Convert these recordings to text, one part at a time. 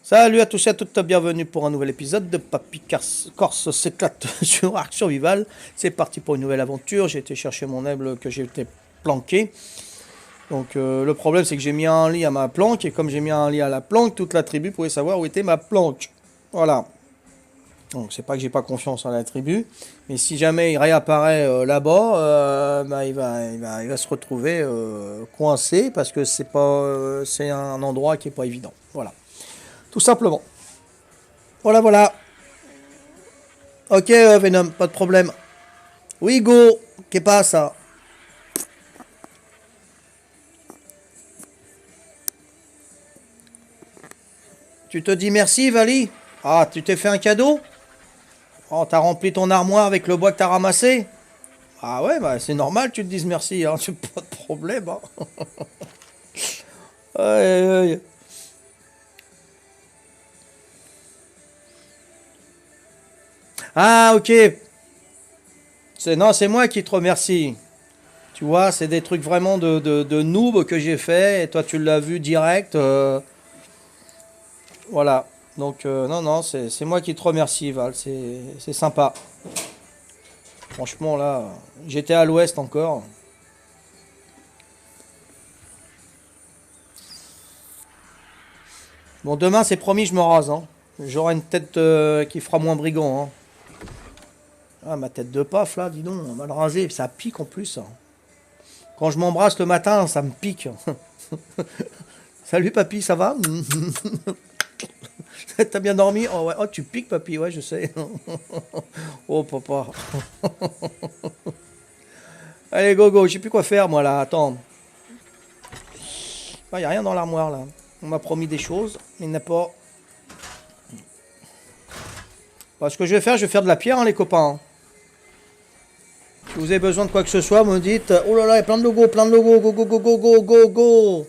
Salut à tous et à toutes, bienvenue pour un nouvel épisode de Papy Corse s'éclate sur Arc Survival. C'est parti pour une nouvelle aventure. J'ai été chercher mon aigle que j'étais planqué. Donc le problème c'est que j'ai mis un lit à ma planque et comme j'ai mis un lit à la planque, toute la tribu pouvait savoir où était ma planque. Voilà. Donc c'est pas que j'ai pas confiance en la tribu, mais si jamais il réapparaît là-bas, bah, il va se retrouver coincé parce que c'est un endroit qui est pas évident. Voilà. Tout simplement. Voilà, voilà. Ok, Venom, pas de problème. Oui, go. Qu'est pas ça? Tu te dis merci, Vali? Ah, tu t'es fait un cadeau? Oh, t'as rempli ton armoire avec le bois que t'as ramassé? Ah ouais, bah c'est normal, tu te dises merci, hein. C'est pas de problème, hein. Aïe, aïe. Ah, ok. Non, c'est moi qui te remercie. Tu vois, c'est des trucs vraiment de noob que j'ai fait, et toi tu l'as vu direct. Voilà. Donc, non, non, c'est moi qui te remercie, Val. C'est sympa. Franchement, là, j'étais à l'ouest encore. Bon, demain, c'est promis, je me rase. Hein. J'aurai une tête qui fera moins brigand. Hein. Ah, ma tête de paf, là, dis donc, mal rasée. Ça pique en plus. Hein. Quand je m'embrasse le matin, ça me pique. Salut, papy, ça va? T'as bien dormi? Oh, ouais. Oh, tu piques, papy, ouais, je sais. Oh, papa. Allez, go, go, je sais plus quoi faire, moi, là. Attends. Il n'y a rien dans l'armoire, là. On m'a promis des choses, mais il n'y en a pas. Bah, ce que je vais faire de la pierre, hein, les copains. Si vous avez besoin de quoi que ce soit, vous me dites. Oh là là, il y a plein de logos, plein de logos. Go, go, go, go, go, go, go.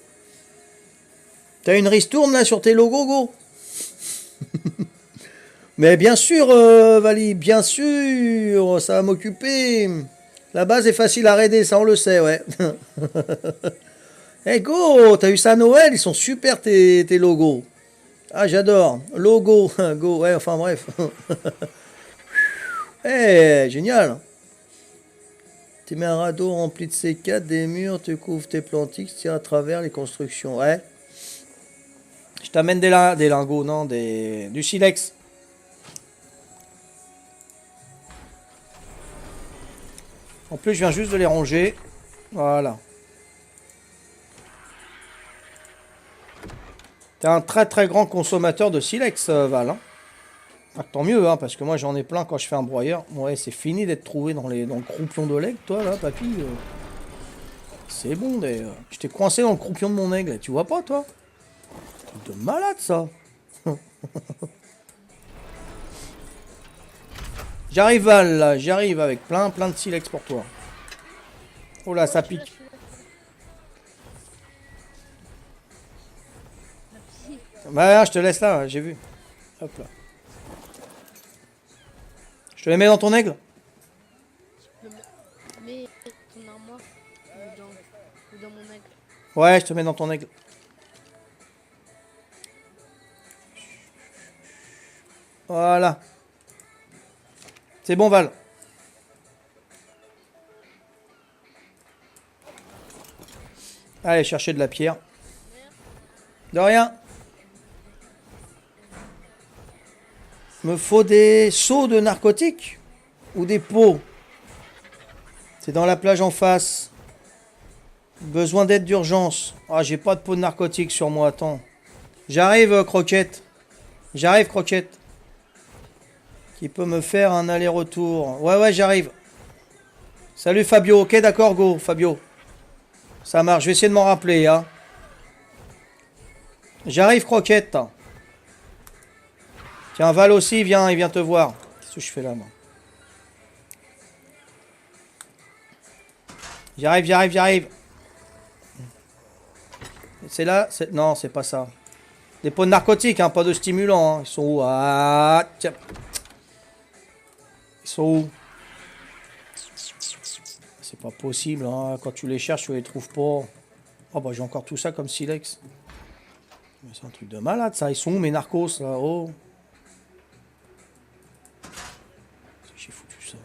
T'as une ristourne, là, sur tes logos, go? Mais bien sûr, Vali, bien sûr, ça va m'occuper. La base est facile à raider, ça on le sait, ouais. Hey go, t'as eu ça à Noël, ils sont super tes logos. Ah j'adore, logo, go, ouais, enfin bref. Eh, génial. Tu mets un radeau rempli de C4, des murs, tu couvres tes plantiques, tu tires à travers les constructions, ouais. Je t'amène des lingots, non, du silex. En plus, je viens juste de les ranger. Voilà. T'es un très très grand consommateur de silex, Val. Hein. Ah, tant mieux, hein, parce que moi j'en ai plein quand je fais un broyeur. Ouais, c'est fini d'être trouvé dans le croupion de l'aigle, toi là, papy. C'est bon, je t'ai coincé dans le croupion de mon aigle, tu vois pas, toi? Truc de malade, ça. J'arrive, Val, là, j'arrive avec plein de silex pour toi. Oh là, ça Ouais, pique. je suis là. Papy, Bah, je te laisse là, j'ai vu. Hop là. Je te les mets dans ton aigle? je me mets ton armoire ou dans mon aigle. Ouais, je te mets dans ton aigle. Voilà. C'est bon, Val. Allez, chercher de la pierre. Merci. De rien. Me faut des seaux de narcotiques ou des pots. C'est dans la plage en face. Besoin d'aide d'urgence. Ah, j'ai pas de pot de narcotiques sur moi, attends. J'arrive, Croquette. J'arrive, Croquette. Qui peut me faire un aller-retour. Ouais, ouais, j'arrive. Salut, Fabio. Ok, d'accord, go, Fabio. Ça marche, je vais essayer de m'en rappeler, hein. J'arrive, Croquette. Tiens, Val aussi, il vient te voir. Qu'est-ce que je fais là, moi? J'arrive, j'arrive, j'arrive. C'est là? Non, c'est pas ça. Des pots de narcotiques, hein, pas de stimulants. Hein. Ils sont où? Ah, tiens. Ils sont où? C'est pas possible, hein. Quand tu les cherches, tu les trouves pas. Oh bah j'ai encore tout ça comme silex. Mais c'est un truc de malade ça. Ils sont où mes narcos là? Oh. J'ai foutu ça.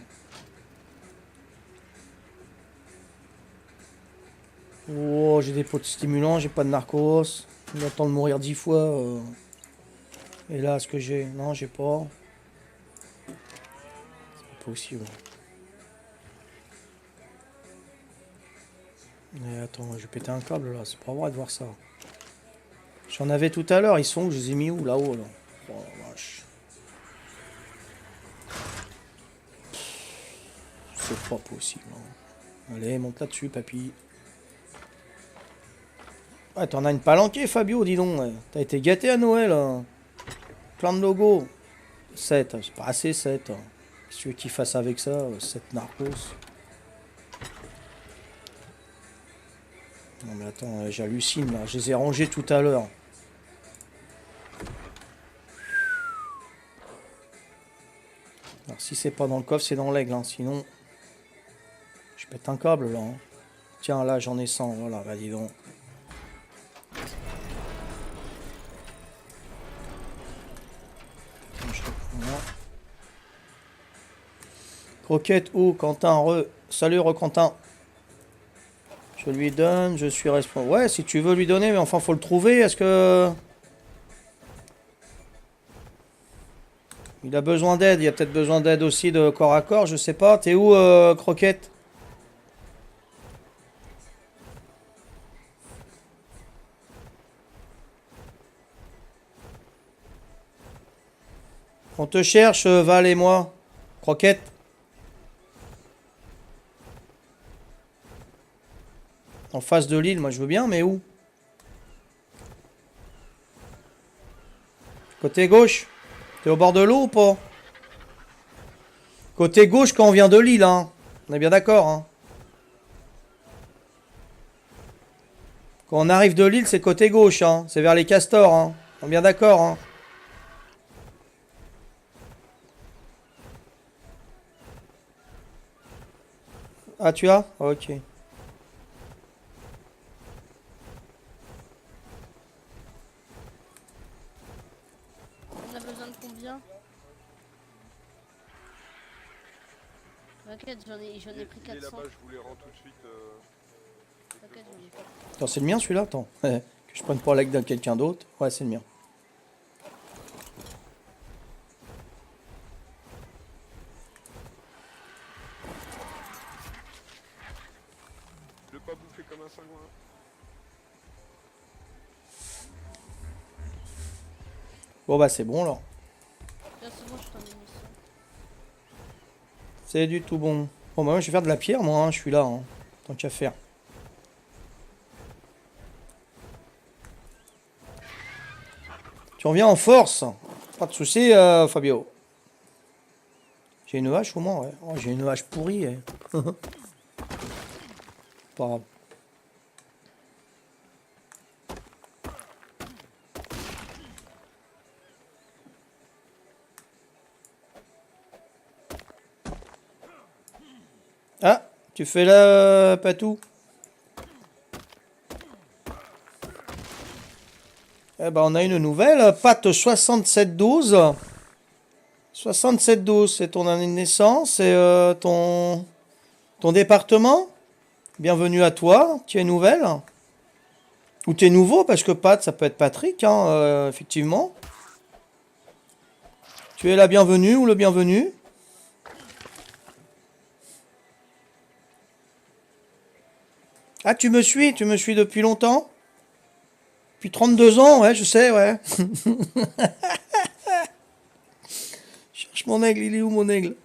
Oh, j'ai des pots de stimulants, j'ai pas de narcos. Il attend de mourir 10 fois. Et là, ce que j'ai? Non, j'ai pas. C'est pas possible. Mais attends, je vais péter un câble là, c'est pas vrai de voir ça. J'en avais tout à l'heure, ils sont où? Je les ai mis où? Là-haut là. Oh la vache. C'est pas possible. Hein. Allez, monte là-dessus, papy. Ouais, t'en as une palanquée, Fabio, dis donc. Ouais. T'as été gâté à Noël. Hein. Plein de logos. 7, c'est pas assez 7. Hein. Qu'est-ce que tu veux qu'il fasse avec ça? 7 narcos. Non mais attends, j'hallucine là. Je les ai rangés tout à l'heure. Alors si c'est pas dans le coffre, c'est dans l'aigle. Hein. Sinon, je pète un câble là. Hein. Tiens, là j'en ai 100. Voilà, bah dis donc. Voilà. Croquette ou Quentin re. Salut Quentin. Je lui donne, je suis responsable. Ouais, si tu veux lui donner, mais enfin faut le trouver. Est-ce que... Il a besoin d'aide, il y a peut-être besoin d'aide aussi de corps à corps, je sais pas. T'es où, Croquette? On te cherche, Val et moi. Croquette. En face de l'île, moi je veux bien, mais où? Côté gauche. T'es au bord de l'eau ou pas? Côté gauche quand on vient de l'île, hein. On est bien d'accord, hein. Quand on arrive de l'île, c'est côté gauche, hein. C'est vers les castors, hein. On est bien d'accord, hein. Ah, tu as? Ok. On a besoin de combien? T'inquiète, j'en ai pris Il est 400. là-bas, je vous les rends tout de suite. T'inquiète, j'en ai pris. Attends, c'est le mien celui-là? Attends. Que je prenne pas l'aigle de quelqu'un d'autre. Ouais, c'est le mien. Ne pas bouffer comme un cingouin. Bon bah c'est bon là. Tiens, c'est bon, je t'en ai mis ça. C'est du tout bon. Bon bah moi je vais faire de la pierre moi, hein. Je suis là. Hein. Tant qu'à faire. Tu reviens en force. Pas de soucis, Fabio. J'ai une hache au moins, ouais. Oh, j'ai une hache pourrie. Eh. Pas grave. Ah, tu fais là, Patou? Eh ben, on a une nouvelle. Pat 6712. 6712, c'est ton année de naissance et ton département. Bienvenue à toi. Tu es nouvelle. Ou tu es nouveau, parce que Pat, ça peut être Patrick, hein, effectivement. Tu es la bienvenue ou le bienvenu. Ah, tu me suis depuis longtemps? Depuis 32 ans, ouais, je sais, ouais. Cherche mon aigle, il est où mon aigle?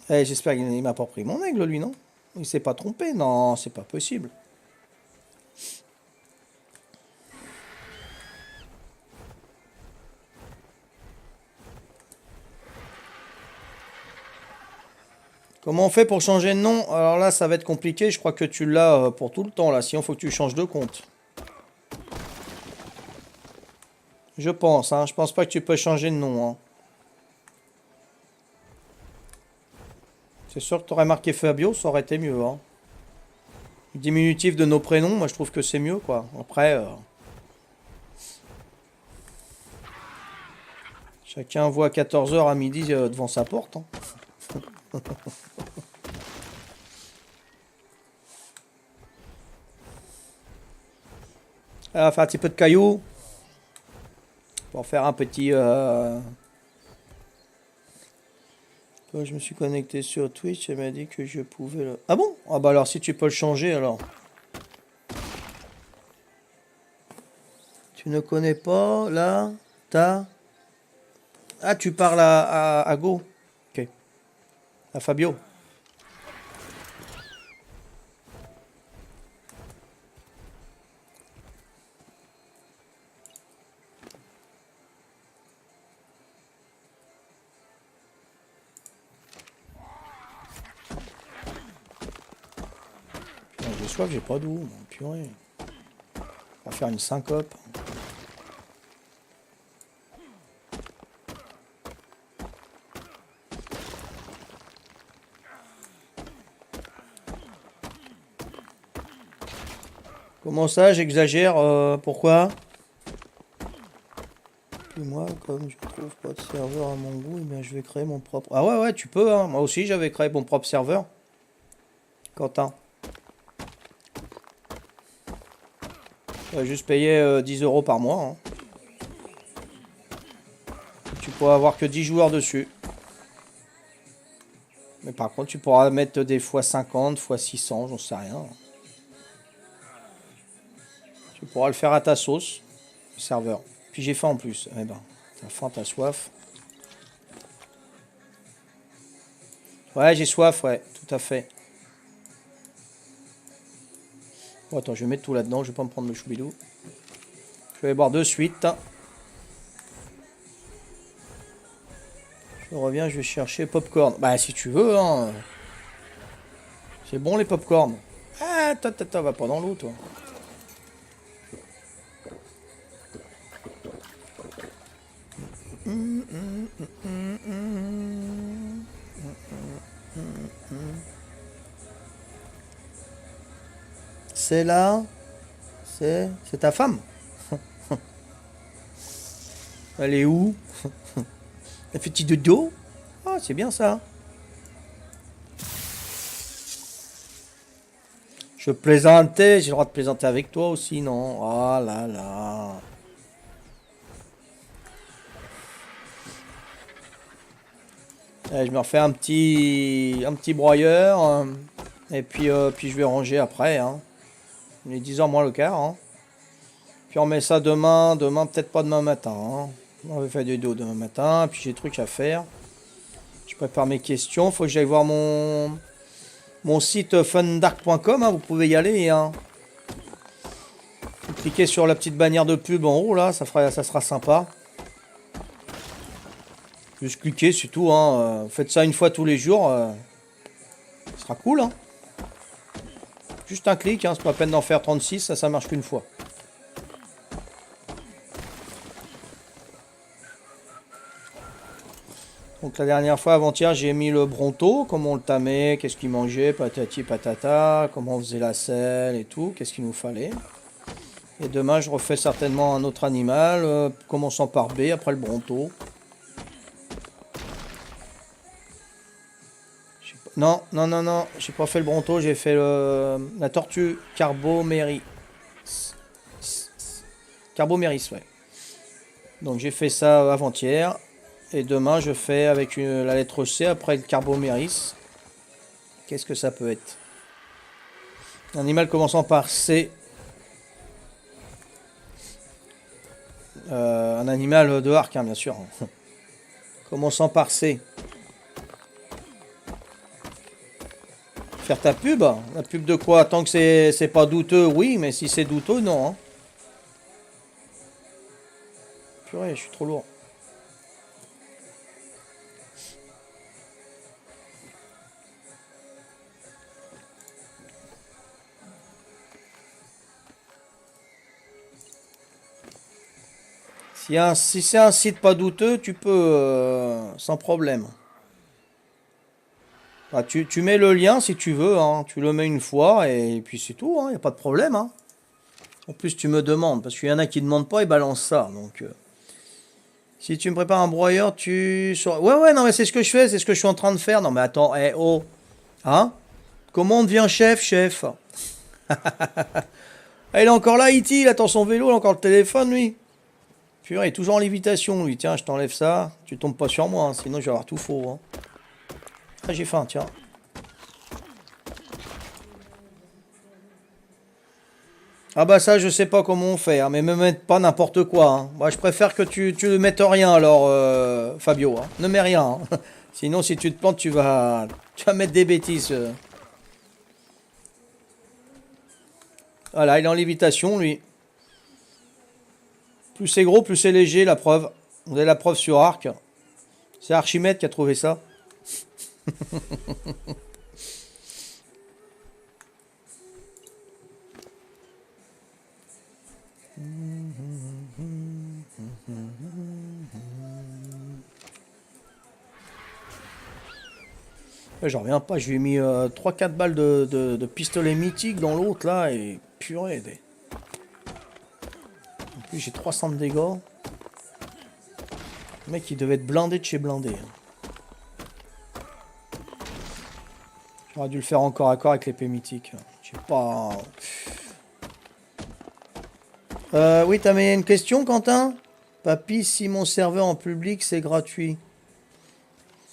Eh, j'espère qu'il m'a pas pris mon aigle, lui, non? Il s'est pas trompé, non, c'est pas possible. Comment on fait pour changer de nom? Alors là, ça va être compliqué, je crois que tu l'as pour tout le temps, là. Sinon, faut que tu changes de compte. Je pense, hein. Je pense pas que tu peux changer de nom, hein. C'est sûr que tu aurais marqué Fabio, ça aurait été mieux, hein. diminutif de nos prénoms, moi je trouve que c'est mieux quoi. Après, chacun voit 14 h à midi devant sa porte. Hein. On va faire un petit peu de cailloux pour faire un petit. Quand je me suis connecté sur Twitch, elle m'a dit que je pouvais le. Ah bon? Ah bah alors si tu peux le changer alors. Tu ne connais pas là, t'as. Ah, tu parles à Go. Ok. À Fabio. J'ai soif, j'ai pas d'eau. Bon, purée. On va faire une syncope. Comment ça, j'exagère pourquoi? Et moi, comme je trouve pas de serveur à mon goût, eh bien, je vais créer mon propre. Ah ouais, ouais, tu peux. Hein. Moi aussi, j'avais créé mon propre serveur. Quentin. Juste payer 10 € par mois. Hein. Tu pourras avoir que 10 joueurs dessus. Mais par contre, tu pourras mettre des fois 50, fois 600, j'en sais rien. Tu pourras le faire à ta sauce, le serveur. Puis j'ai faim en plus. Eh ben, t'as faim, t'as soif. Ouais, j'ai soif, ouais, tout à fait. Bon, attends, je vais mettre tout là-dedans, je vais pas me prendre le choubidou. Je vais boire de suite. Je reviens, je vais chercher popcorn. Bah, si tu veux, hein. C'est bon les popcorn. Ah, va pas dans l'eau, toi. C'est là. C'est ta femme. Elle est où? Elle fait petit dodo. Ah, c'est bien ça. Je plaisantais, j'ai le droit de plaisanter avec toi aussi, non? Oh là là. Allez, je me refais un petit broyeur. Et puis je vais ranger après. Hein. Il est 10 h moins le quart. Hein. Puis on met ça demain. Demain, peut-être pas demain matin. Hein. On va faire du dos demain matin. Puis j'ai des trucs à faire. Je prépare mes questions. Faut que j'aille voir mon site fundark.com. Hein. Vous pouvez y aller. Hein. Vous cliquez sur la petite bannière de pub en haut. Là, ça sera sympa. Juste cliquer, c'est tout. Hein. Faites ça une fois tous les jours. Ce sera cool. Hein. Juste un clic, hein, c'est pas la peine d'en faire 36, ça marche qu'une fois. Donc la dernière fois, avant-hier, j'ai mis le Bronto, comment on le tamait, qu'est-ce qu'il mangeait, patati patata, comment on faisait la selle et tout, qu'est-ce qu'il nous fallait. Et demain, je refais certainement un autre animal, commençant par B, après le Bronto. Non, j'ai pas fait le Bronto, j'ai fait la tortue Carboméris. Carboméris, ouais. Donc j'ai fait ça avant-hier. Et demain, je fais avec la lettre C après le Carboméris. Qu'est-ce que ça peut être? Un animal commençant par C. Un animal de arc, hein, bien sûr. Commençant par C. Faire ta pub? La pub de quoi? Tant que c'est pas douteux, oui, mais si c'est douteux, non. Hein. Purée, je suis trop lourd. Si c'est un site pas douteux, tu peux sans problème. Bah, tu mets le lien si tu veux, hein. Tu le mets une fois et puis c'est tout, il n'y a pas de problème. Hein. En plus, tu me demandes, parce qu'il y en a qui ne demandent pas et balancent ça. Donc, si tu me prépares un broyeur, Ouais, non, mais c'est ce que je fais, c'est ce que je suis en train de faire. Non, mais attends, oh. Hein? Comment on devient chef? Ah, il est encore là, E.T., il attend son vélo, il a encore le téléphone, lui. Purée, il est toujours en lévitation, lui. Tiens, je t'enlève ça. Tu tombes pas sur moi, hein, sinon je vais avoir tout faux. Hein. Ah, j'ai faim, tiens. Ah bah ça, je sais pas comment on fait, hein, mais me mette pas n'importe quoi. Hein. Moi, je préfère que tu ne mettes rien, alors, Fabio. Hein. Ne mets rien. Hein. Sinon, si tu te plantes, tu vas mettre des bêtises. Voilà, il est en lévitation, lui. Plus c'est gros, plus c'est léger, la preuve. Vous avez la preuve sur Arc. C'est Archimède qui a trouvé ça. J'en reviens pas, je lui ai mis 3-4 balles de pistolet mythique dans l'autre là et purée. En plus j'ai 300 de dégâts. Le mec il devait être blindé de chez blindé. J'aurais dû le faire encore à corps avec l'épée mythique. Je sais pas. Oui, t'as mis une question, Quentin? Papy, si mon serveur en public c'est gratuit.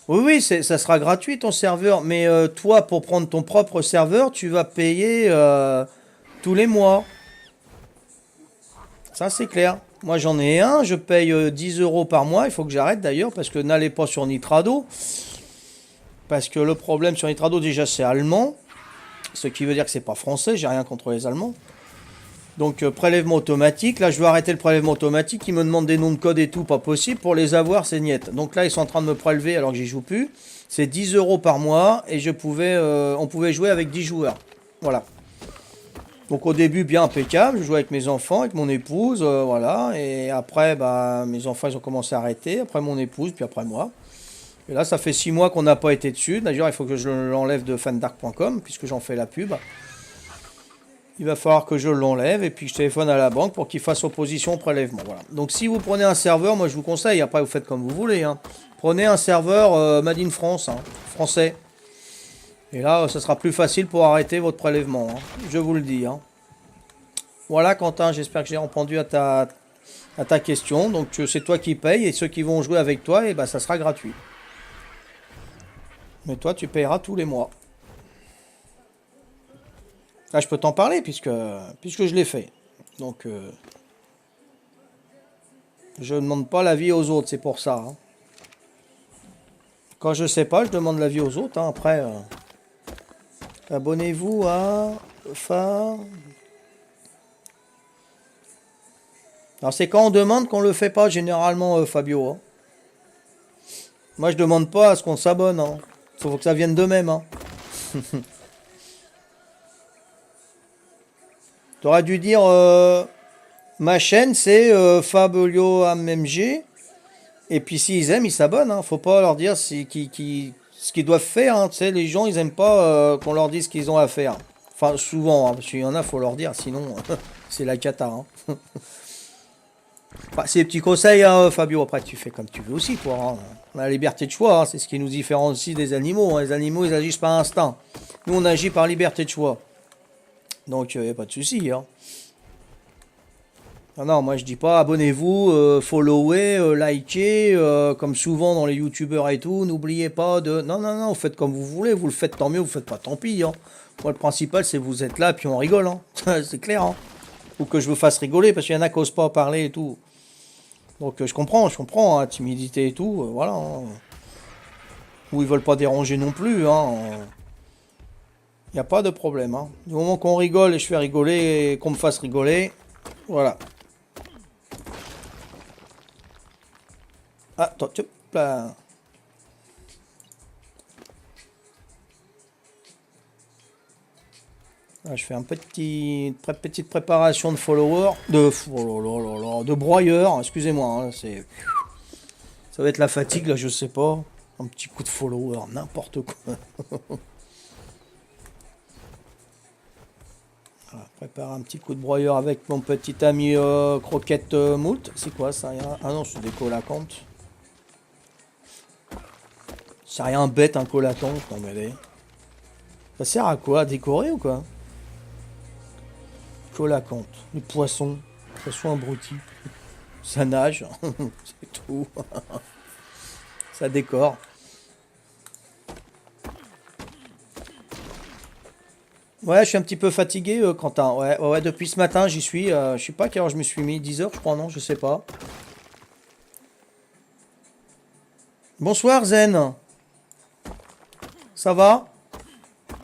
Oui, ça sera gratuit ton serveur, mais toi, pour prendre ton propre serveur, tu vas payer tous les mois. Ça, c'est clair. Moi, j'en ai un, je paye 10 € par mois. Il faut que j'arrête d'ailleurs, parce que n'allez pas sur Nitrado. Parce que le problème sur Nitrado, déjà, c'est allemand. Ce qui veut dire que c'est pas français, j'ai rien contre les Allemands. Donc, prélèvement automatique. Là, je vais arrêter le prélèvement automatique. Ils me demandent des noms de code et tout, pas possible. Pour les avoir, c'est niet. Donc là, ils sont en train de me prélever alors que j'y joue plus. C'est 10 € par mois et on pouvait jouer avec 10 joueurs. Voilà. Donc au début, bien impeccable. Je jouais avec mes enfants, avec mon épouse, voilà. Et après, bah, mes enfants, ils ont commencé à arrêter. Après mon épouse, puis après moi. Et là, ça fait 6 mois qu'on n'a pas été dessus. D'ailleurs, il faut que je l'enlève de fandark.com puisque j'en fais la pub. Il va falloir que je l'enlève et puis je téléphone à la banque pour qu'ils fassent opposition au prélèvement. Voilà. Donc si vous prenez un serveur, moi je vous conseille, après vous faites comme vous voulez. Hein. Prenez un serveur Made in France, hein, français. Et là, ça sera plus facile pour arrêter votre prélèvement. Hein. Je vous le dis. Hein. Voilà Quentin, j'espère que j'ai répondu à ta question. Donc c'est toi qui payes et ceux qui vont jouer avec toi, et ben, ça sera gratuit. Mais toi, tu payeras tous les mois. Là, je peux t'en parler puisque je l'ai fait. Donc, je ne demande pas l'avis aux autres, c'est pour ça. Hein. Quand je sais pas, je demande l'avis aux autres. Hein. Après, abonnez-vous à Alors, c'est quand on demande qu'on le fait pas, généralement, Fabio. Hein. Moi, je demande pas à ce qu'on s'abonne. Hein. Faut que ça vienne d'eux-mêmes. Hein. T'aurais dû dire ma chaîne c'est Fabio AMG et puis s'ils aiment ils s'abonnent hein. Faut pas leur dire ce qu'ils doivent faire hein. Tu sais, les gens ils aiment pas qu'on leur dise ce qu'ils ont à faire, enfin souvent hein, parce qu'il y en a faut leur dire sinon c'est la cata hein. Enfin, c'est des petits conseils hein, Fabio, après tu fais comme tu veux aussi toi hein. On a la liberté de choix hein. C'est ce qui nous différencie des animaux hein. Les animaux ils agissent par instinct, nous on agit par liberté de choix. Donc, il n'y a pas de souci. Hein. Non, moi je dis pas abonnez-vous, followez, likez, comme souvent dans les youtubeurs et tout. N'oubliez pas de. Non, vous faites comme vous voulez. Vous le faites tant mieux, vous faites pas tant pis. Hein. Moi, le principal, c'est vous êtes là, puis on rigole. Hein. C'est clair. Hein. Ou que je vous fasse rigoler, parce qu'il y en a qui n'osent pas parler et tout. Donc, je comprends, hein, timidité et tout. Voilà. Hein. Ou ils veulent pas déranger non plus. Hein. Il n'y a pas de problème. Hein. Du moment qu'on rigole et je fais rigoler et qu'on me fasse rigoler, voilà. Ah, toi, hop là. Ah, je fais petite préparation de follower, de broyeur. Excusez-moi, hein, ça va être la fatigue là, je sais pas. Un petit coup de follower, n'importe quoi. Voilà, prépare un petit coup de broyeur avec mon petit ami croquette moult. C'est quoi ça? Ah non, c'est des collacantes. C'est rien bête un collacante. Non mais allez. Ça sert à quoi? À décorer ou quoi? Collacante. Les poissons. Poissons abrutis. Ça nage. C'est tout. Ça décore. Ouais, je suis un petit peu fatigué, Quentin. Ouais, depuis ce matin, j'y suis. Je sais pas à quelle heure je me suis mis. 10 heures, je crois, non? Je sais pas. Bonsoir, Zen. Ça va?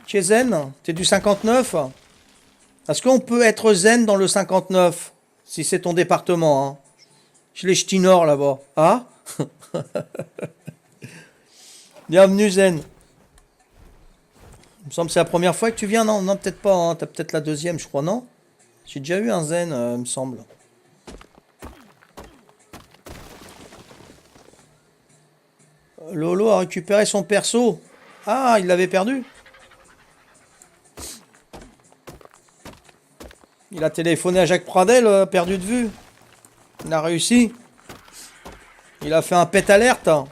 Tu es zen? T'es du 59? Est-ce qu'on peut être zen dans le 59? Si c'est ton département, hein. Je les ch'tis nord là-bas. Ah? Bienvenue, zen. Il me semble que c'est la première fois que tu viens, non? Non, peut-être pas, hein. T'as peut-être la deuxième, je crois, non? J'ai déjà eu un zen, il me semble. Lolo a récupéré son perso. Ah, il l'avait perdu. Il a téléphoné à Jacques Pradel, perdu de vue. Il a réussi. Il a fait un pet alerte hein,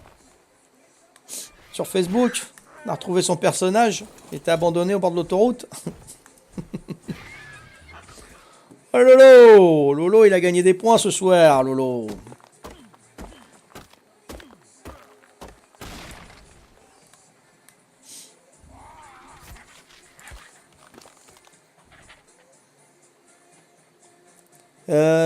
sur Facebook. Il a retrouvé son personnage. Il était abandonné au bord de l'autoroute. Oh Lolo! Lolo, il a gagné des points ce soir, Lolo.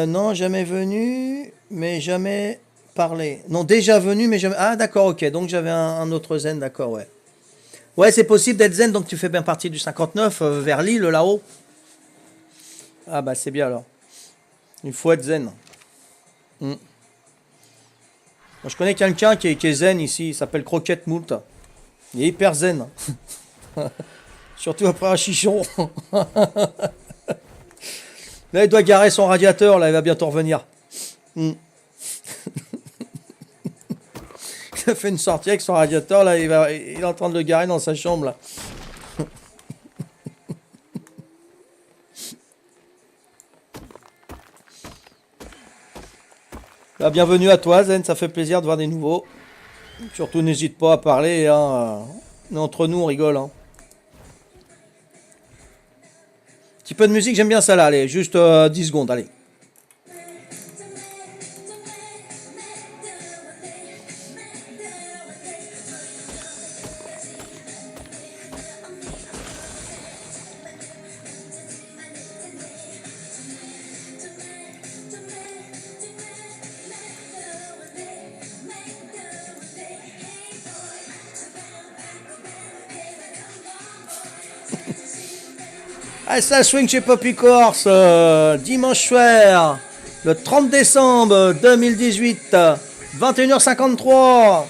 Non, jamais venu, mais jamais parlé. Non, déjà venu, mais jamais... Ah, d'accord, ok. Donc j'avais un autre zen, d'accord, ouais. Ouais, c'est possible d'être zen, donc tu fais bien partie du 59, vers l'île, là-haut. Ah bah c'est bien, alors. Il faut être zen. Moi, je connais quelqu'un qui est zen ici, il s'appelle Croquette Moult. Il est hyper zen. Surtout après un chichon. Là, il doit garer son radiateur, là, il va bientôt revenir. Il a fait une sortie avec son radiateur, là, il est en train de le garer dans sa chambre, là. Là, bienvenue à toi, Zen, ça fait plaisir de voir des nouveaux. Surtout, n'hésite pas à parler, hein. Entre nous, on rigole, hein. Petit peu de musique, j'aime bien ça, là, allez, juste 10 secondes, allez. Ah, ça swing chez Poppy Corse, dimanche soir, le 30 décembre 2018, 21h53.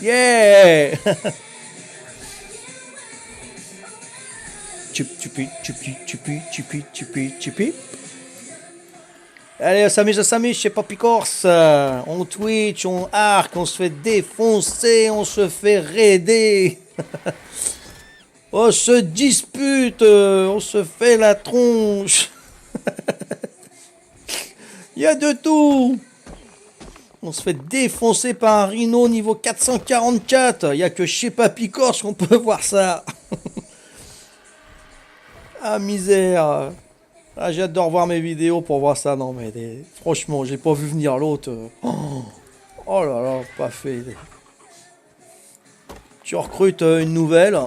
Yeah. Tupi. Allez, on s'amuse chez Poppy Corse. On Twitch, on arc, on se fait défoncer, on se fait raider. On se dispute, on se fait la tronche. Il y a de tout. On se fait défoncer par un rhino niveau 444. Il n'y a que chez Papy Corse qu'on peut voir ça. Ah, misère. Ah, j'adore voir mes vidéos pour voir ça. Non, mais franchement, j'ai pas vu venir l'autre. Oh là là, pas fait. Tu recrutes une nouvelle.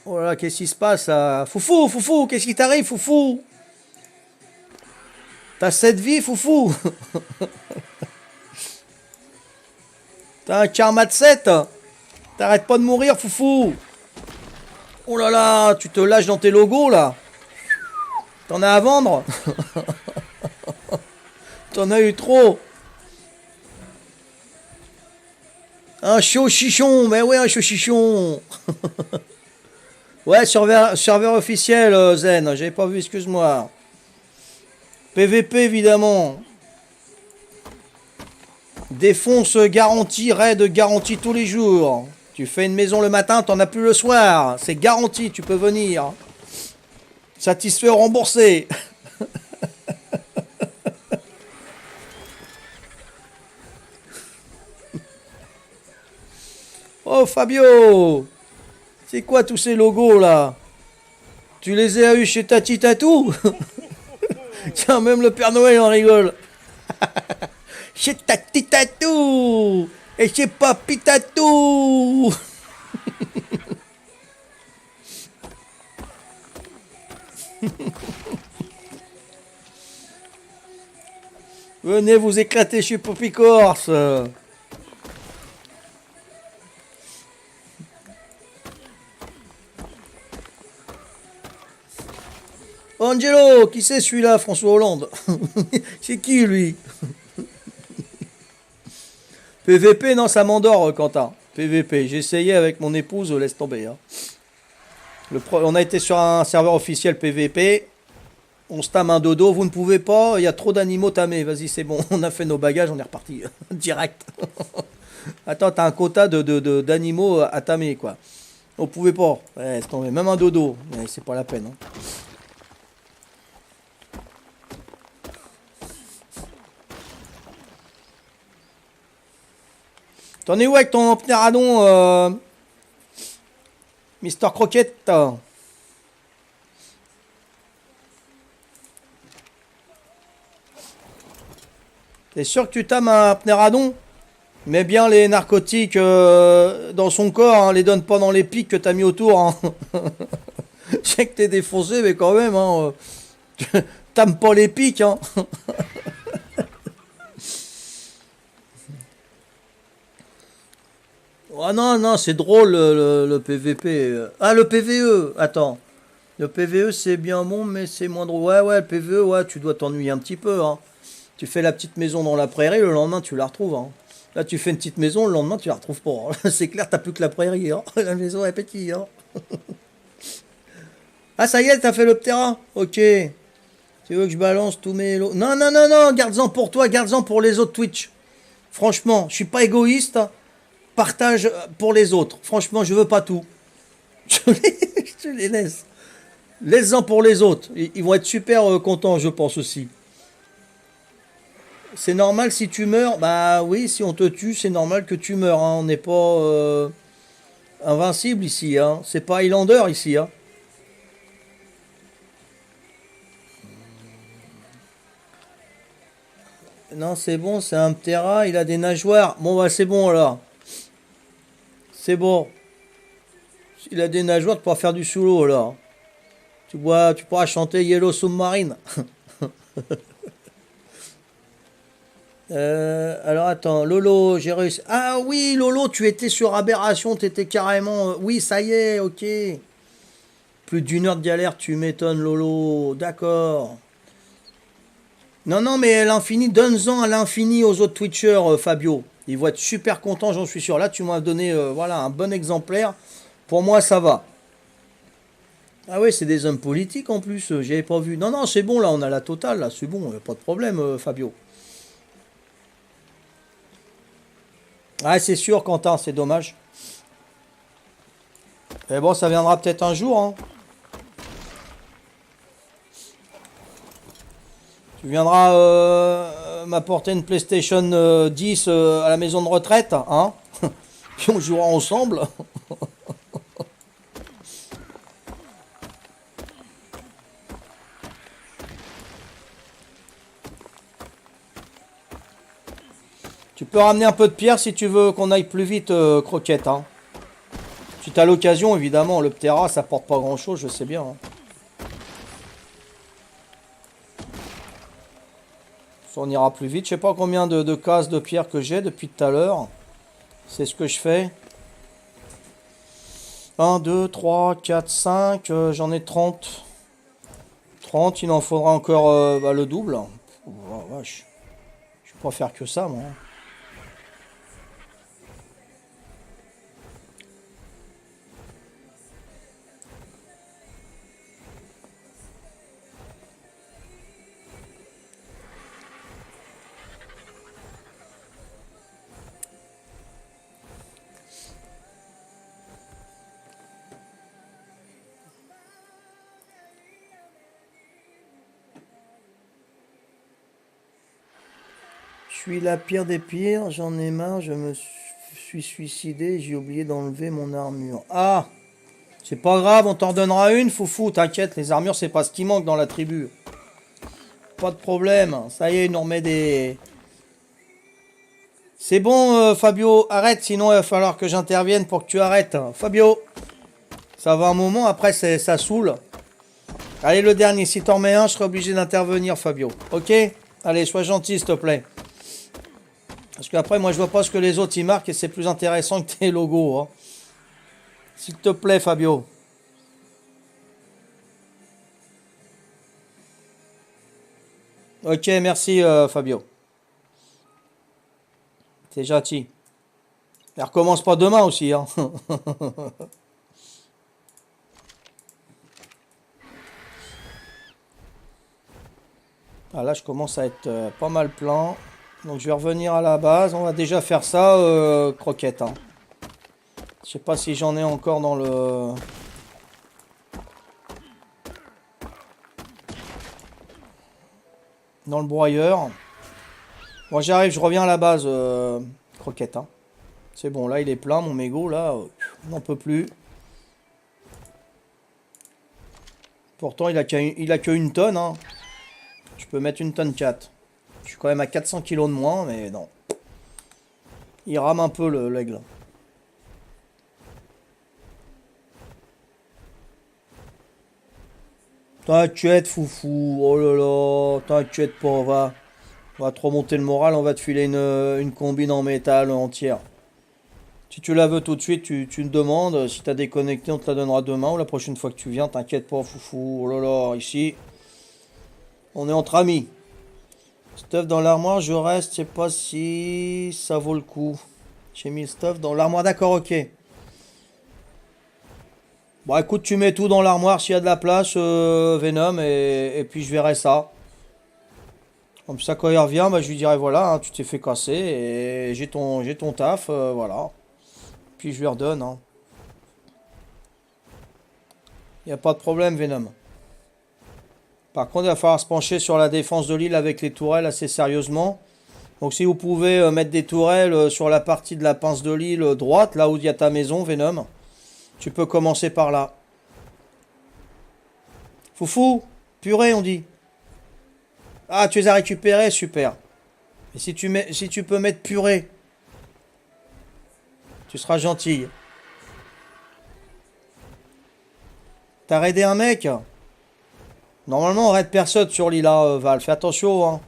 Oh là, qu'est-ce qui se passe là? Foufou, qu'est-ce qui t'arrive, Foufou? T'as 7 vies, Foufou? T'as un karma de 7? T'arrêtes pas de mourir, Foufou? Oh là là, tu te lâches dans tes logos là? T'en as à vendre? T'en as eu trop? Un chaud chichon, mais ouais, un chaud chichon. Ouais, serveur officiel, Zen, j'avais pas vu, excuse-moi. PVP, évidemment. Défonce garantie, raid garantie tous les jours. Tu fais une maison le matin, t'en as plus le soir. C'est garanti, tu peux venir. Satisfait ou remboursé. Oh Fabio, c'est quoi tous ces logos là? Tu les as eu chez Tati Tatou? Tiens, même le Père Noël en rigole. Chez Tati Tatou et chez Papi Tatou. Venez vous éclater chez Poppy Corse. Angelo, qui c'est celui-là, François Hollande? C'est qui lui? PVP, non, ça m'endort, Quentin. PVP, j'ai essayé avec mon épouse, laisse tomber. Hein. On a été sur un serveur officiel PVP. On se tame un dodo, vous ne pouvez pas, il y a trop d'animaux tamés. Vas-y, c'est bon, on a fait nos bagages, on est reparti. Direct. Attends, t'as un quota d'animaux à tamer, quoi. On pouvait pas. Ouais, laisse tomber. Même un dodo, mais c'est pas la peine. Hein. T'en es où avec ton pteradon, Mister Croquette? T'es sûr que tu tames un pteradon? Mets bien les narcotiques dans son corps, hein, les donne pas dans les pics que t'as mis autour. Hein. Je sais que t'es défoncé, mais quand même, hein, t'aimes pas les pics. Hein. Oh non, non, c'est drôle le PVP. Ah, le PVE, attends. Le PVE, c'est bien bon, mais c'est moins drôle. Ouais, ouais, le PVE, ouais, tu dois t'ennuyer un petit peu. Hein. Tu fais la petite maison dans la prairie, le lendemain, tu la retrouves. Hein. Là, tu fais une petite maison, le lendemain, tu la retrouves pas. Hein. C'est clair, t'as plus que la prairie. Hein. La maison est petite. Hein. Ah, ça y est, t'as fait le terrain. Ok. Tu veux que je balance tous mes lots? Non, non, non, non, garde-en pour toi, garde-en pour les autres Twitch. Franchement, je suis pas égoïste. Partage pour les autres. Franchement, je veux pas tout. Je les laisse. Laisse-en pour les autres. Ils vont être super contents, je pense aussi. C'est normal si tu meurs. Bah oui, si on te tue, c'est normal que tu meurs. Hein. On n'est pas invincible ici. Hein. C'est pas Highlander ici. Hein. Non, c'est bon, c'est un Ptera, il a des nageoires. Bon, bah c'est bon alors. C'est bon. Il a des nageoires, tu pourras faire du sous-l'eau là. Tu pourras chanter Yellow Submarine. Alors attends, Lolo, j'ai réussi. Ah oui, Lolo, tu étais sur Aberration, t'étais carrément. Oui, ça y est, ok. Plus d'une heure de galère, tu m'étonnes, Lolo. D'accord. Non, non, mais à l'infini, donne-en à l'infini aux autres Twitchers, Fabio. Ils vont être super contents, j'en suis sûr. Là, tu m'as donné voilà, un bon exemplaire. Pour moi, ça va. Ah oui, c'est des hommes politiques en plus, j'avais pas vu. Non, non, c'est bon, là, on a la totale, là, c'est bon, pas de problème, Fabio. Ah, c'est sûr, Quentin, c'est dommage. Mais bon, ça viendra peut-être un jour, hein. Tu viendras m'apporter une PlayStation 10 à la maison de retraite, hein. Puis on jouera ensemble. Tu peux ramener un peu de pierre si tu veux qu'on aille plus vite, Croquette. Hein. Si tu as l'occasion, évidemment, le Ptera, ça porte pas grand-chose, je sais bien. Hein. Ça, on ira plus vite. Je sais pas combien de cases de pierre que j'ai depuis tout à l'heure. C'est ce que je fais. 1, 2, 3, 4, 5. J'en ai 30. 30, il en faudra encore le double. Oh, vache. Je vais pas faire que ça, moi. suis la pire des pires, j'en ai marre, je me suis suicidé, j'ai oublié d'enlever mon armure. Ah, c'est pas grave, on t'en donnera une, foufou, t'inquiète, les armures c'est pas ce qui manque dans la tribu. Pas de problème, ça y est, il nous remet des... C'est bon, Fabio, arrête, sinon il va falloir que j'intervienne pour que tu arrêtes. Fabio, ça va un moment, après ça saoule. Allez, le dernier, si t'en mets un, je serai obligé d'intervenir, Fabio. Ok? Allez, sois gentil, s'il te plaît. Parce qu'après, moi, je vois pas ce que les autres y marquent et c'est plus intéressant que tes logos. Hein. S'il te plaît, Fabio. Ok, merci, Fabio. C'est gentil. Elle recommence pas demain aussi. Hein. Ah, là, je commence à être pas mal plein. Donc, je vais revenir à la base. On va déjà faire ça, croquette. Hein. Je sais pas si j'en ai encore dans le... Dans le broyeur. Bon, j'arrive, je reviens à la base, croquette. Hein. C'est bon, là, il est plein, mon mégot, là. On n'en peut plus. Pourtant, il a que une tonne. Hein. Je peux mettre une tonne 4. Je suis quand même à 400 kilos de moins, mais non. Il rame un peu, l'aigle. T'inquiète, foufou. Oh là là. T'inquiète pas, on va te remonter le moral. On va te filer une combine en métal entière. Si tu la veux tout de suite, tu me demandes. Si t'as déconnecté, on te la donnera demain ou la prochaine fois que tu viens. T'inquiète pas, foufou. Oh là là, ici, on est entre amis. Stuff dans l'armoire, je reste. Je sais pas si ça vaut le coup. J'ai mis le stuff dans l'armoire. D'accord, ok. Bon, écoute, tu mets tout dans l'armoire s'il y a de la place, Venom, et puis je verrai ça. Comme ça, quand il revient, bah, je lui dirai voilà, hein, tu t'es fait casser et j'ai ton taf, voilà. Puis je lui redonne. Hein. Il n'y a pas de problème, Venom. Par contre, il va falloir se pencher sur la défense de l'île avec les tourelles assez sérieusement. Donc si vous pouvez mettre des tourelles sur la partie de la pince de l'île droite, là où il y a ta maison, Venom, tu peux commencer par là. Foufou, purée, on dit. Ah, tu les as récupérés, super. Et si tu peux mettre purée, tu seras gentil. T'as raidé un mec? Normalement, on raide personne sur l'île, hein, Val. Fais attention, hein.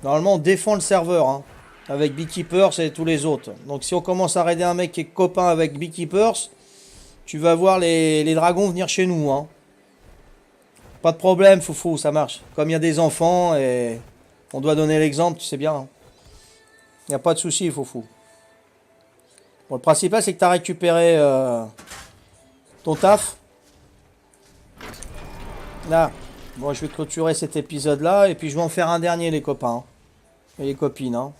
Normalement, on défend le serveur, hein, avec Beekeepers et tous les autres. Donc, si on commence à raider un mec qui est copain avec Beekeepers, tu vas voir les dragons venir chez nous, hein. Pas de problème, foufou, ça marche. Comme il y a des enfants et on doit donner l'exemple, tu sais bien. Il n'y a pas de souci, foufou. Bon, le principal, c'est que tu as récupéré ton taf. Là. Bon, je vais clôturer cet épisode-là et puis je vais en faire un dernier, les copains. Et les copines. Hein.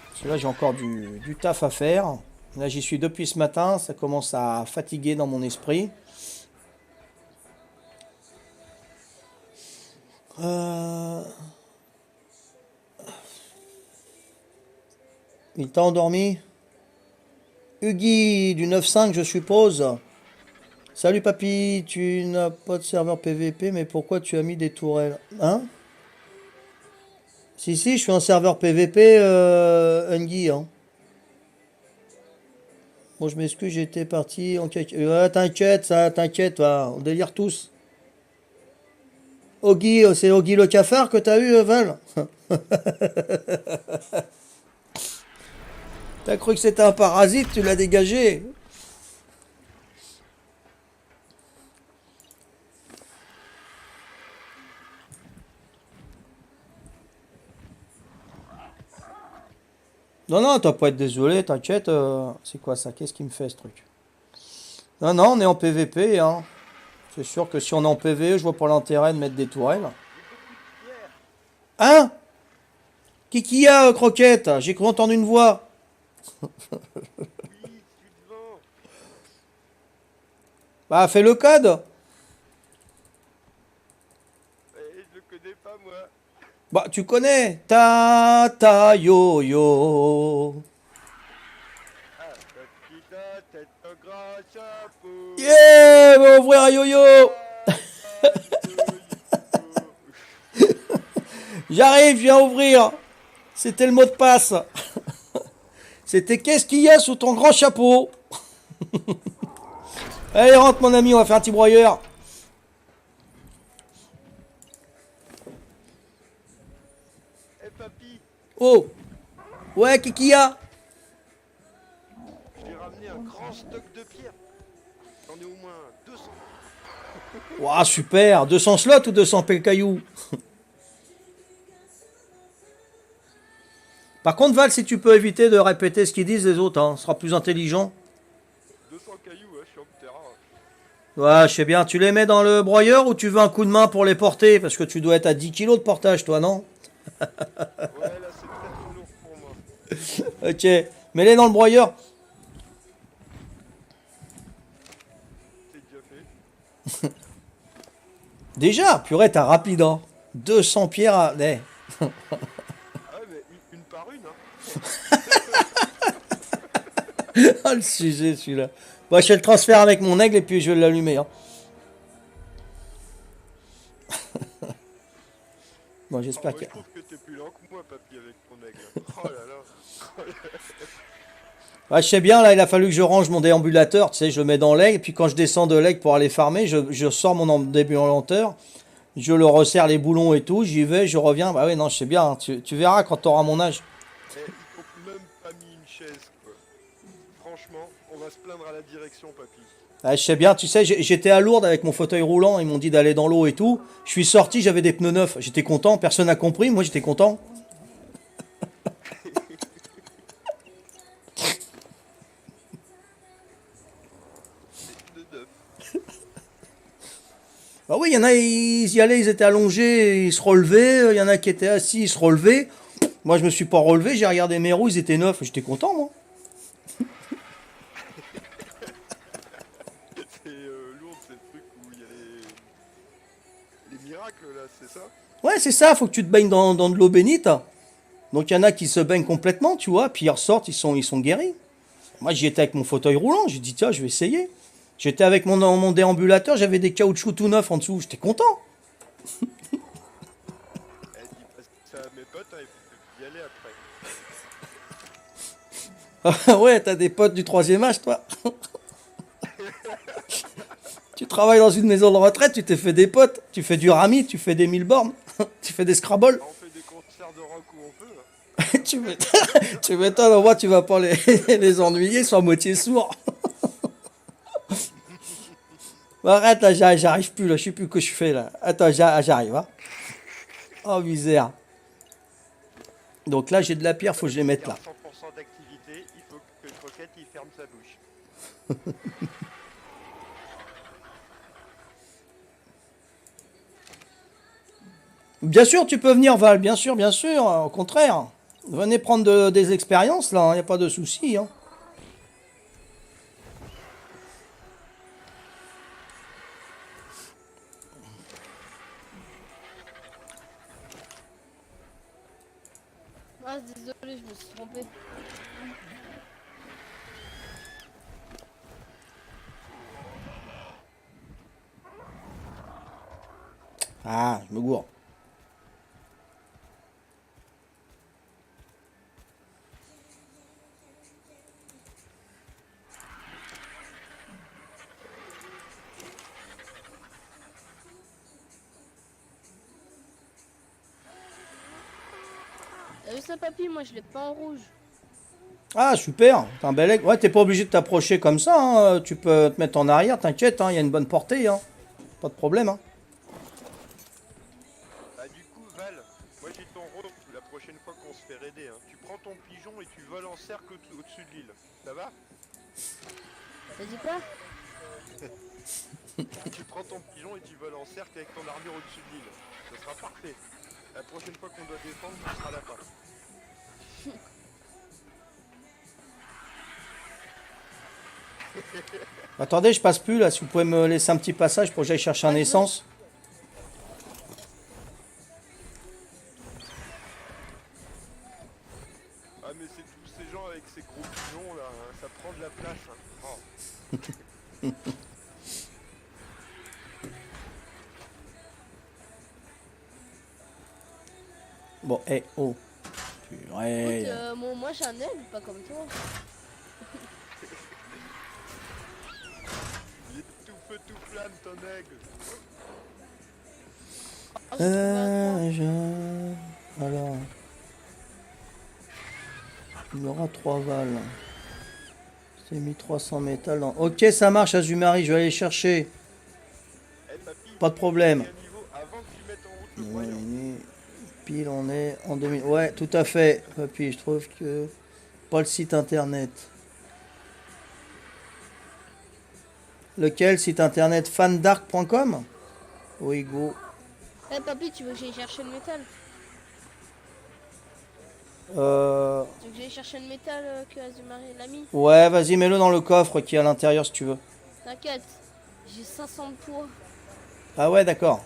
Parce que là, j'ai encore du taf à faire. Là, j'y suis depuis ce matin. Ça commence à fatiguer dans mon esprit. Il t'a endormi? Huggy du 9.5, je suppose. Salut papy, tu n'as pas de serveur PVP, mais pourquoi tu as mis des tourelles? Hein? Si, je suis un serveur PVP, Huggy, hein. Bon, je m'excuse, j'étais parti en caca. T'inquiète, ça, t'inquiète, on délire tous. Oggy, c'est Oggy le cafard que t'as eu, Val? T'as cru que c'était un parasite, tu l'as dégagé. Non, non, t'as pas à être désolé, t'inquiète. C'est quoi ça? Qu'est-ce qui me fait ce truc? Non, non, on est en PVP, hein. C'est sûr que si on est en PVE, je vois pas l'intérêt de mettre des tourelles. Hein? Qui y a, Croquette? J'ai cru entendre une voix. Bah, fais le code. Je le connais pas, moi. Bah, tu connais. Ta ta yo yo. Ah, Papita, tête de gras chapeau. Yeah, mon frère yo-yo. J'arrive, je viens ouvrir. C'était le mot de passe. C'était qu'est-ce qu'il y a sous ton grand chapeau? Allez, rentre mon ami, on va faire un petit broyeur. Eh papy, Oh, ouais, qu'est-ce qu'il y a? je t'ai ramené un grand stock de pierres. J'en ai au moins 200. Ouah, super. 200 slots ou 200 cailloux? Par contre, Val, si tu peux éviter de répéter ce qu'ils disent les autres, hein, ce sera plus intelligent. 200 cailloux, ouais, je suis en terrain. Ouais, je sais bien. Tu les mets dans le broyeur ou tu veux un coup de main pour les porter? Parce que tu dois être à 10 kilos de portage, toi, non? Ouais, là c'est très trop lourd pour moi. Ok. Mets-les dans le broyeur. C'est déjà fait. Déjà, purée, t'as rapide, hein. 200 pierres à... Eh. Ah ouais, mais une par une, hein. Ah, le sujet, celui-là. Bon, je fais le transfert avec mon aigle et puis je vais l'allumer, hein. Bon, Ah, j'espère moi, que... je trouve que t'es plus lent que moi, papy, avec ton aigle. Oh là là. Ouais, je sais bien, là, il a fallu que je range mon déambulateur, tu sais, je le mets dans l'aigle, et puis quand je descends de l'aigle pour aller farmer, je sors mon déambulateur, je le resserre les boulons et tout, j'y vais, je reviens. Bah oui, non, je sais bien, hein, tu verras quand tu auras mon âge. Eh, ils t'ont même pas mis une chaise, quoi. Franchement, on va se plaindre à la direction, papy. Ouais, je sais bien, tu sais, j'étais à Lourdes avec mon fauteuil roulant, ils m'ont dit d'aller dans l'eau et tout. Je suis sorti, j'avais des pneus neufs, j'étais content, personne n'a compris, moi j'étais content. De neuf. Bah oui, il y en a, ils y allaient, ils étaient allongés, ils se relevaient, il y en a qui étaient assis, ils se relevaient. Moi je me suis pas relevé, j'ai regardé mes roues, ils étaient neufs, j'étais content moi. C'est lourd, c'est le truc où il y a les miracles, là, c'est ça? Ouais, c'est ça, faut que tu te baignes dans de l'eau bénite. Donc il y en a qui se baignent complètement, tu vois, puis ils ressortent, ils sont guéris. Moi j'y étais avec mon fauteuil roulant, j'ai dit tiens, je vais essayer. J'étais avec mon déambulateur, j'avais des caoutchoucs tout neufs en dessous, j'étais content. Elle dit parce que ça à mes potes, hein, il faut y aller après. Ouais, t'as des potes du troisième âge, toi. Tu travailles dans une maison de retraite, tu t'es fait des potes, tu fais du rami, tu fais des 1000 bornes, tu fais des Scrabble. Ah, on fait des concerts de rock où on peut, hein. tu m'étonnes, tu m'étonnes, au moins tu vas pas les ennuyer, ils sont à moitié sourds. Arrête là, j'arrive plus là, je sais plus ce que je fais là. Attends, j'arrive, hein. Oh misère. Donc là j'ai de la pierre, faut que je les mette Il y a là. 100% d'activité, il faut que Croquette il ferme sa bouche. Bien sûr, tu peux venir Val, bien sûr, au contraire. Venez prendre des expériences là, il n'y a pas de souci, hein. Ah, désolé, je me suis trompé. Ah, je me gourre. T'as vu ça, papy? Moi, je l'ai pas en rouge. Ah, super, t'as un bel aigle. Ouais, t'es pas obligé de t'approcher comme ça, hein. Tu peux te mettre en arrière, t'inquiète, hein, il y a une bonne portée, hein. Pas de problème, hein. Bah du coup Val, moi j'ai ton rôle la prochaine fois qu'on se fait raider, hein. Tu prends ton pigeon et tu voles en cercle au-dessus de l'île. Ça va? T'as dit quoi? Tu prends ton pigeon et tu voles en cercle avec ton armure au-dessus de l'île. Ce sera parfait. La prochaine fois qu'on doit défendre, tu seras là-bas. Attendez, je passe plus là, si vous pouvez me laisser un petit passage pour que j'aille chercher un essence. mais c'est tous ces gens avec ces gros pigeons là, hein, ça prend de la place. Hein. Oh. Bon, oh. Purée. Écoute, moi j'ai un aigle, pas comme toi. Il est tout feu tout flamme ton aigle. Oh, j'ai trouvé un toit. Alors. Il y aura 3 valves. C'est mis 300 métal dans... Ok, ça marche, Azumari, je vais aller chercher. Eh papy, Pas de problème. il y a un niveau avant que tu mettes en route le croyant. Pile, on est en 2000. Ouais, tout à fait, papy. Je trouve que pas le site internet. Lequel site internet? Fandark.com? Oui, go. Eh papy, tu veux que j'aille chercher le métal? Tu veux que j'aille chercher le métal que Azumari l'a mis? Ouais, vas-y, mets-le dans le coffre qui est à l'intérieur si tu veux. T'inquiète, j'ai 500 de poids. Ah ouais, d'accord.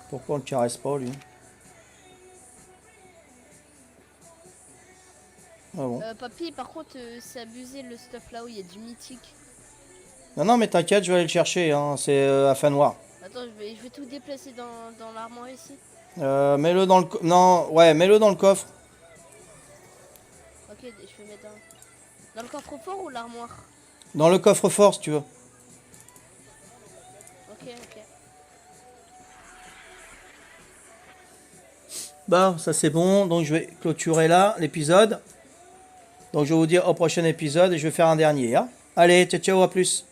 Pourquoi on le caresse pas, lui? Ah bon? Papy, par contre, c'est abusé le stuff là où il y a du mythique. Non, non, mais t'inquiète, je vais aller le chercher, hein. C'est à fin noir. Attends, je vais tout déplacer dans l'armoire ici. Mets-le dans le... Non, ouais, mets-le dans le coffre. Ok, je vais mettre dans le coffre-fort ou l'armoire? Dans le coffre-fort, si tu veux. Ok, ok. Bah, ça c'est bon. Donc je vais clôturer là l'épisode. Donc je vais vous dire au prochain épisode et je vais faire un dernier. Hein. Allez, ciao, ciao, à plus.